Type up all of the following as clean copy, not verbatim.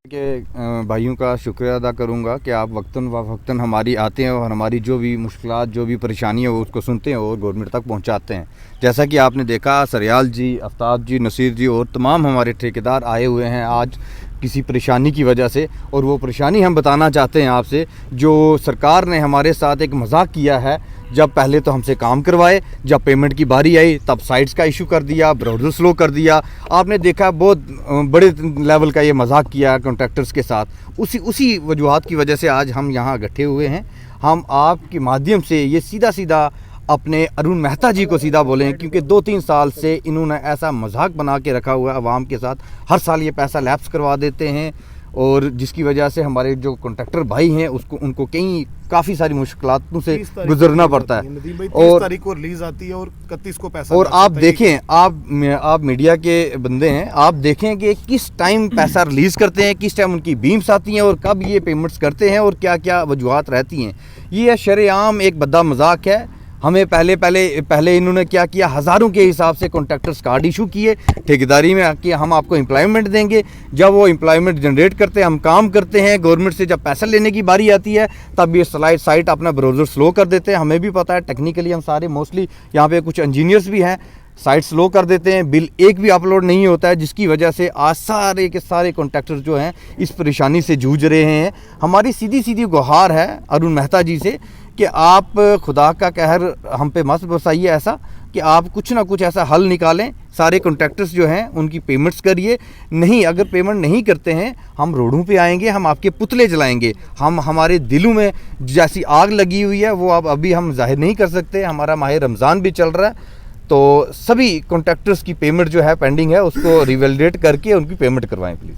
के भाइयों का शुक्रिया अदा करूंगा कि आप वक्तन व वक्तन हमारी आते हैं और हमारी जो भी मुश्किलात जो भी परेशानी है वो उसको सुनते हैं और गवर्नमेंट तक पहुंचाते हैं। जैसा कि आपने देखा सरयाल जी, आफ्ताब जी, नसीर जी और तमाम हमारे ठेकेदार आए हुए हैं आज किसी परेशानी की वजह से, और वो परेशानी हम बताना चाहते हैं आपसे। जो सरकार ने हमारे साथ एक मजाक किया है, जब पहले तो हमसे काम करवाए, जब पेमेंट की बारी आई तब साइट्स का इशू कर दिया, ब्राउज़र स्लो कर दिया। आपने देखा बहुत बड़े लेवल का ये मजाक किया कॉन्ट्रैक्टर्स के साथ। उसी वजूहात की वजह से आज हम यहाँ इकट्ठे हुए हैं। हम आपके माध्यम से ये सीधा अपने अरुण मेहता जी को सीधा बोलें, क्योंकि 2-3 साल से इन्होंने ऐसा मजाक बना के रखा हुआ है अवाम के साथ। हर साल ये पैसा लैप्स करवा देते हैं और जिसकी वजह से हमारे जो कॉन्ट्रैक्टर भाई हैं उनको काफ़ी सारी मुश्किलातों से गुजरना पड़ता है। और 30 तारीख को रिलीज आती है और 31 को पैसा। और आप देखें, आप मीडिया के बंदे हैं, आप देखें कि किस टाइम पैसा रिलीज़ करते हैं, किस टाइम उनकी बीम्स आती हैं और कब ये पेमेंट्स करते हैं और क्या क्या वजूहात रहती हैं। ये शरेआम एक बद्दा मजाक है। हमें पहले इन्होंने क्या किया, हज़ारों के हिसाब से कॉन्ट्रैक्टर्स कार्ड इशू किए ठेकेदारी में कि हम आपको एम्प्लॉयमेंट देंगे। जब वो एम्प्लॉयमेंट जनरेट करते हैं, हम काम करते हैं, गवर्नमेंट से जब पैसा लेने की बारी आती है तब ये साइट अपना ब्राउज़र स्लो कर देते हैं। हमें भी पता है, टेक्निकली हम सारे मोस्टली यहाँ पे कुछ इंजीनियर्स भी हैं, साइट स्लो कर देते हैं, बिल एक भी अपलोड नहीं होता है, जिसकी वजह से आज सारे के सारे कॉन्ट्रैक्टर जो हैं इस परेशानी से जूझ रहे हैं। हमारी सीधी गुहार है अरुण मेहता जी से कि आप खुदा का कहर हम पे मत बरसाइए ऐसा, कि आप कुछ ना कुछ ऐसा हल निकालें। सारे कॉन्ट्रैक्टर्स जो हैं उनकी पेमेंट्स करिए। नहीं, अगर पेमेंट नहीं करते हैं हम रोडों पे आएंगे, हम आपके पुतले जलाएंगे। हमारे दिलों में जैसी आग लगी हुई है वो अब अभी हम जाहिर नहीं कर सकते। हमारा माह रमज़ान भी चल रहा है, तो सभी कॉन्ट्रैक्टर्स की पेमेंट जो है पेंडिंग है उसको रिवैलिडेट करके उनकी पेमेंट करवाएं प्लीज़।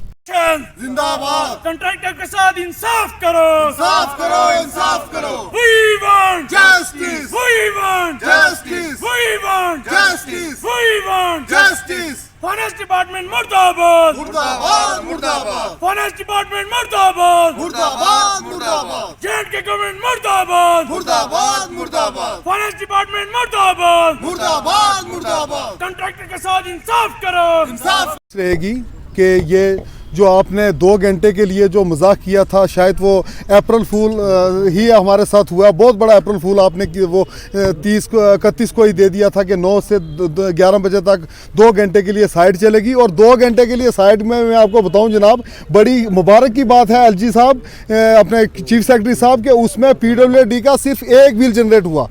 जिंदाबाद। कॉन्ट्रैक्टर के साथ इंसाफ करो, इंसाफ करो, इंसाफ करो। We want Justice. We want Justice. We want Justice. We want Justice. Finance department मुर्दाबाद, मुर्दाबाद, मुर्दाबाद, फाइनेंस डिपार्टमेंट मुर्दाबाद, मुर्दाबाद, मुर्दाबाद, जेट के गवर्नमेंट मुर्दाबाद, मुर्दाबाद, मुर्दाबाद, फाइनेंस डिपार्टमेंट मुर्दाबाद, मुर्दाबाद, मुर्दाबाद। कॉन्ट्रैक्टर के साथ इंसाफ करो। इंसाफ रहेगी कि ये जो आपने 2 घंटे के लिए जो मजाक किया था, शायद वो अप्रैल फूल ही हमारे साथ हुआ। बहुत बड़ा अप्रैल फूल आपने वो 31 को ही दे दिया था कि 9 से 11 बजे तक 2 घंटे के लिए साइट चलेगी। और 2 घंटे के लिए साइट में मैं आपको बताऊं जनाब, बड़ी मुबारक की बात है एलजी साहब, अपने चीफ सेक्रेटरी साहब के, उसमें PWD का सिर्फ एक बिल जनरेट हुआ।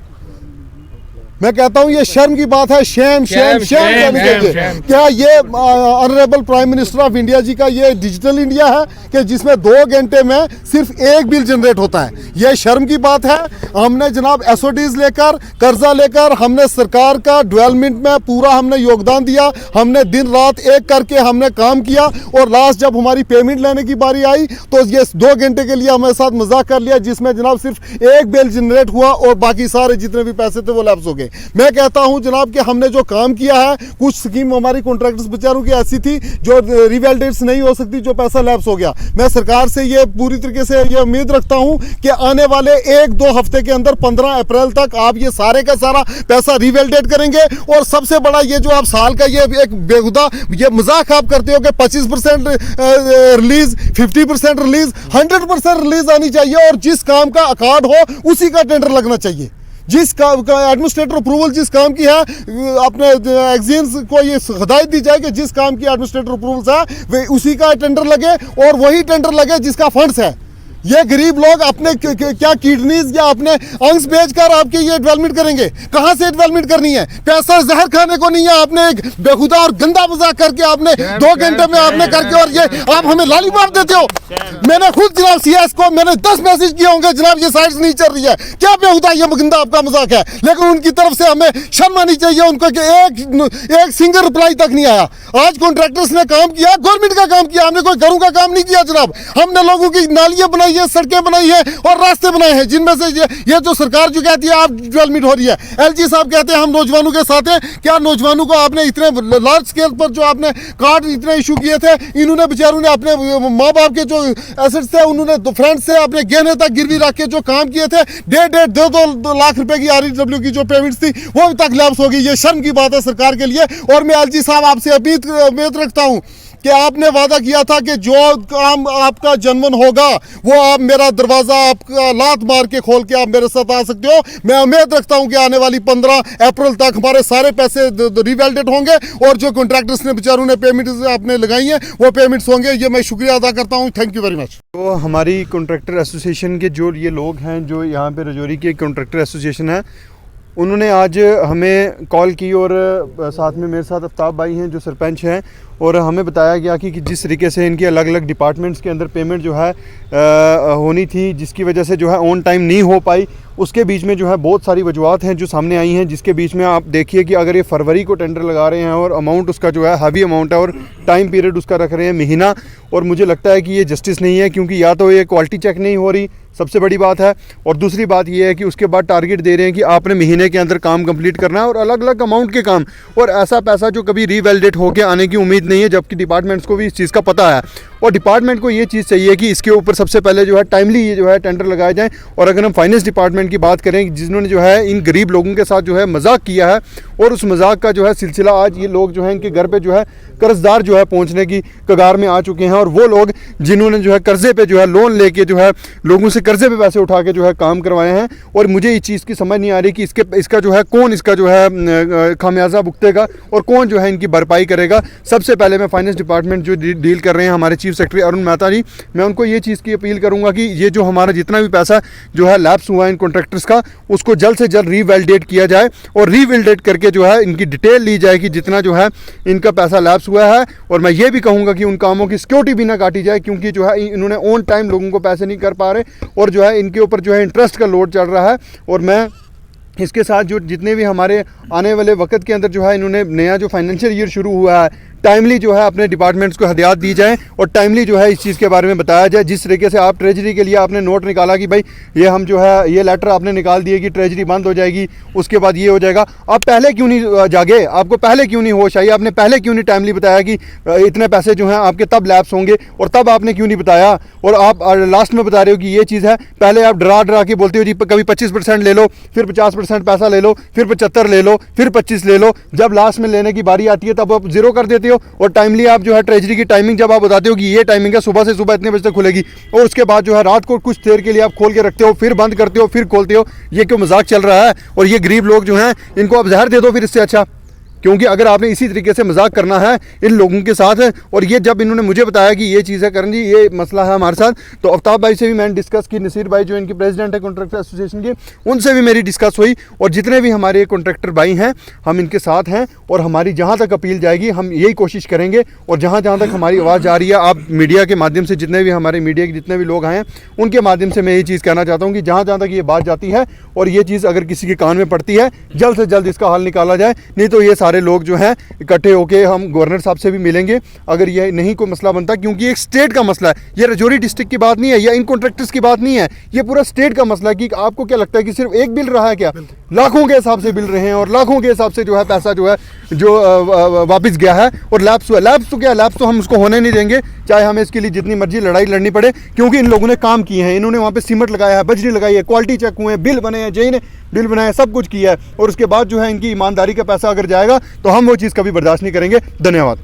मैं कहता हूं ये शर्म की बात है, शेम कहनी चाहिए। क्या ये honourable prime minister of India ji का ये डिजिटल इंडिया है कि जिसमें 2 घंटे में सिर्फ एक बिल जनरेट होता है? ये शर्म की बात है। हमने जनाब SODs लेकर, कर्जा लेकर, हमने सरकार का डेवलपमेंट में पूरा हमने योगदान दिया। हमने दिन रात एक करके हमने काम किया और लास्ट जब हमारी पेमेंट लेने की बारी आई तो ये 2 घंटे के लिए हमारे साथ मजाक कर लिया, जिसमें जनाब सिर्फ एक बिल जनरेट हुआ और बाकी सारे जितने भी पैसे थे वो लैप्स हो गए। मैं कहता हूं जनाब कि हमने जो काम किया है, कुछ स्कीम हमारी कॉन्ट्रैक्टर्स बेचारों की ऐसी थी जो रिवैलिडेट्स नहीं हो सकती, जो पैसा लैप्स हो गया। मैं सरकार से ये पूरी तरीके से ये उम्मीद रखता हूं कि आने वाले 1-2 हफ्ते के अंदर 15 अप्रैल तक आप ये सारे का सारा पैसा रिवैलिडेट करेंगे। और सबसे बड़ा ये जो आप साल का ये एक बेहुदा ये मजाक आप करते हो कि 25% रिलीज, 50% रिलीज, 100% रिलीज आनी चाहिए। और जिस काम का अकार्ड हो उसी का टेंडर लगना चाहिए। जिस काम का एडमिनिस्ट्रेटर अप्रूवल जिस काम की है, अपने एग्जीम्स को ये हिदायत दी जाए कि जिस काम की एडमिनिस्ट्रेटर अप्रूवल्स है वे उसी का टेंडर लगे और वही टेंडर लगे जिसका फंड्स है। ये गरीब लोग अपने क्या किडनीज या अपने अंग्स बेचकर आपके ये डेवलपमेंट करेंगे? कहाँ से डेवलपमेंट करनी है? पैसा जहर खाने को नहीं है। आपने एक बेखुदा और गंदा मजाक करके आपने 2 घंटे में आपने करके और ये आप हमें लॉलीपॉप देते हो। मैंने खुद जनाब CS को मैंने 10 मैसेज किए होंगे, जनाब ये साइट्स नहीं चल रही है। क्या बेहुदा ये गंदा आपका मजाक है? लेकिन उनकी तरफ से हमें शर्म आनी चाहिए उनको कि एक सिंगल रिप्लाई तक नहीं आया। आज कॉन्ट्रैक्टर्स ने काम किया, गवर्नमेंट का काम किया, हमने कोई घरों का काम नहीं किया जनाब। हमने लोगों की नालियां बनाई है, सड़कें बनाई है और रास्ते बनाए हैं, जिनमें से ये जो सरकार जो कहती है आप डेवलपमेंट हो रही है, एलजी साहब कहते हैं हम नौजवानों के साथ हैं। क्या नौजवानों को आपने इतने लार्ज स्केल पर जो आपने कार्ड इतने इशू किए थे, इन्होंने बेचारों ने अपने माँ बाप के जो एसेट्स थे, उन्होंने फ्रेंड्स से अपने गहने तक गिरवी रख के जो काम किए थे, 1.5-2 लाख रुपए की REW की जो पेमेंट्स थी वो अभी तक लैप्स हो गई। ये शर्म की बात है सरकार के लिए। और मैं एलजी साहब आपसे उम्मीद रखता हूँ कि आपने वादा किया था कि जो काम आपका जनमन होगा वो आप मेरा दरवाज़ा आपका लात मार के खोल के आप मेरे साथ आ सकते हो। मैं उम्मीद रखता हूं कि आने वाली 15 अप्रैल तक हमारे सारे पैसे रिवैलिडेट होंगे और जो कॉन्ट्रैक्टर्स ने बेचारों ने पेमेंट्स आपने लगाई हैं वो पेमेंट्स होंगे। ये मैं शुक्रिया अदा करता हूं। Thank you very much. तो हमारी कॉन्ट्रैक्टर एसोसिएशन के जो ये लोग हैं, जो यहाँ पे रजौरी की कॉन्ट्रैक्टर एसोसिएशन है, उन्होंने आज हमें कॉल की और साथ में मेरे साथ आफ्ताब भाई हैं जो सरपंच हैं, और हमें बताया गया कि जिस तरीके से इनकी अलग अलग डिपार्टमेंट्स के अंदर पेमेंट जो है होनी थी, जिसकी वजह से जो है ऑन टाइम नहीं हो पाई, उसके बीच में जो है बहुत सारी वजूहत हैं जो सामने आई हैं, जिसके बीच में आप देखिए कि अगर ये फरवरी को टेंडर लगा रहे हैं और अमाउंट उसका जो है हैवी अमाउंट है और टाइम पीरियड उसका रख रहे हैं महीना, और मुझे लगता है कि ये जस्टिस नहीं है, क्योंकि या तो ये क्वालिटी चेक नहीं हो रही, सबसे बड़ी बात है, और दूसरी बात ये है कि उसके बाद टारगेट दे रहे हैं कि आपने महीने के अंदर काम कंप्लीट करना है और अलग अलग अमाउंट के काम, और ऐसा पैसा जो कभी रीवैलिडेट होके आने की उम्मीद नहीं है, जबकि डिपार्टमेंट्स को भी इस चीज़ का पता है। और डिपार्टमेंट को ये चीज़ चाहिए कि इसके ऊपर सबसे पहले जो है टाइमली ये जो है टेंडर लगाए जाएँ। और अगर हम फाइनेंस डिपार्टमेंट की बात करें, जिन्होंने जो है इन गरीब लोगों के साथ जो है मजाक किया है, और उस मजाक का जो है सिलसिला आज ये लोग जो है इनके घर पे जो है कर्जदार जो है पहुंचने की कगार में आ चुके हैं, और वो लोग जिन्होंने जो है कर्जे पे जो है लोन लेके जो है लोगों से कर्जे पे पैसे उठा के जो है काम करवाए हैं। और मुझे इस चीज़ की समझ नहीं आ रही कि इसका जो है कौन इसका जो है खामियाजा भुगतेगा और कौन जो है इनकी भरपाई करेगा। सबसे पहले मैं फाइनेंस डिपार्टमेंट जो डील कर रहे हैं, हमारे चीफ सेक्रेटरी अरुण मेहता जी, मैं उनको ये चीज़ की अपील करूँगा कि ये जो हमारा जितना भी पैसा जो है लैप्स हुआ है इन कॉन्ट्रैक्टर्स का, उसको जल्द से जल्द रीवैलिडेट किया जाए, और रीवैलिडेट करके जो है इनकी डिटेल ली जाए कि जितना जो है इनका पैसा लैप्स हुआ है। और मैं ये भी कहूँगा कि उन कामों की सिक्योरिटी भी ना काटी जाए, क्योंकि जो है इन्होंने ऑन टाइम लोगों को पैसे नहीं कर पा रहे, और जो है इनके ऊपर जो है इंटरेस्ट का लोड चल रहा है। और मैं इसके साथ जो जितने भी हमारे आने वाले वक्त के अंदर जो है इन्होंने नया जो फाइनेंशियल ईयर शुरू हुआ है, टाइमली जो है अपने डिपार्टमेंट्स को हदायत दी जाए और टाइमली जो है इस चीज़ के बारे में बताया जाए। जिस तरीके से आप ट्रेजरी के लिए आपने नोट निकाला कि भाई ये हम जो है ये लेटर आपने निकाल दिए कि ट्रेजरी बंद हो जाएगी, उसके बाद ये हो जाएगा, आप पहले क्यों नहीं जागे? आपको पहले क्यों नहीं होश आई? आपने पहले क्यों नहीं टाइमली बताया कि इतने पैसे जो हैं आपके तब लैप्स होंगे, और तब आपने क्यों नहीं बताया? और आप लास्ट में बता रहे हो कि ये चीज़ है, पहले आप डरा के बोलते हो जी कभी 25% ले लो, फिर 50% पैसा ले लो, फिर 75 ले लो, फिर 25 ले लो, जब लास्ट में लेने की बारी आती है तब आप जीरो कर देते हो। और टाइमली आप जो है ट्रेजरी की टाइमिंग जब आप बताते हो कि ये टाइमिंग है सुबह से सुबह इतने बजे तक खुलेगी, और उसके बाद जो है रात को कुछ देर के लिए आप खोल के रखते हो, फिर बंद करते हो, फिर खोलते हो, ये क्यों मजाक चल रहा है? और ये गरीब लोग जो हैं इनको आप जहर दे दो फिर इससे अच्छा, क्योंकि अगर आपने इसी तरीके से मजाक करना है इन लोगों के साथ, और ये जब इन्होंने मुझे बताया कि ये चीज़ है करण जी ये मसला है हमारे साथ, तो आफ्ताब भाई से भी मैंने डिस्कस की, नसीर भाई जो इनके प्रेसिडेंट है कॉन्ट्रैक्टर एसोसिएशन के, उनसे भी मेरी डिस्कस हुई, और जितने भी हमारे कॉन्ट्रैक्टर भाई हैं हम इनके साथ हैं, और हमारी जहाँ तक अपील जाएगी हम यही कोशिश करेंगे। और जहाँ तक हमारी आवाज़ जा रही है, आप मीडिया के माध्यम से जितने भी हमारे मीडिया के जितने भी लोग हैं उनके माध्यम से मैं ये चीज़ कहना चाहता हूँ कि जहाँ तक ये बात जाती है और ये चीज़ अगर किसी के कान में पड़ती है, जल्द से जल्द इसका हल निकाला जाए, नहीं तो ये सारे लोग जो हैं इकट्ठे होके हम गवर्नर साहब से भी मिलेंगे अगर ये नहीं कोई मसला बनता, क्योंकि एक स्टेट का मसला है, ये रजौरी डिस्ट्रिक्ट की बात नहीं है या इन कॉन्ट्रैक्टर्स की बात नहीं है, ये पूरा स्टेट का मसला है। कि आपको क्या लगता है कि सिर्फ एक बिल रहा है क्या? लाखों के हिसाब से बिल रहे हैं, और लाखों के हिसाब से जो है पैसा जो है जो वापस गया है, और लैप्स हुआ। लैप्स तो क्या, लैप्स तो हम उसको होने नहीं देंगे, चाहे हमें इसके लिए जितनी मर्जी लड़ाई लड़नी पड़े, क्योंकि इन लोगों ने काम किए हैं, इन्होंने वहाँ पे सीमेंट लगाया है, बजरी लगाई है, क्वालिटी चेक हुए हैं, बिल बने हैं, जेई ने बिल बनाया, सब कुछ किया है, और उसके बाद जो है इनकी ईमानदारी का पैसा अगर जाएगा तो हम वो चीज़ कभी बर्दाश्त नहीं करेंगे। धन्यवाद।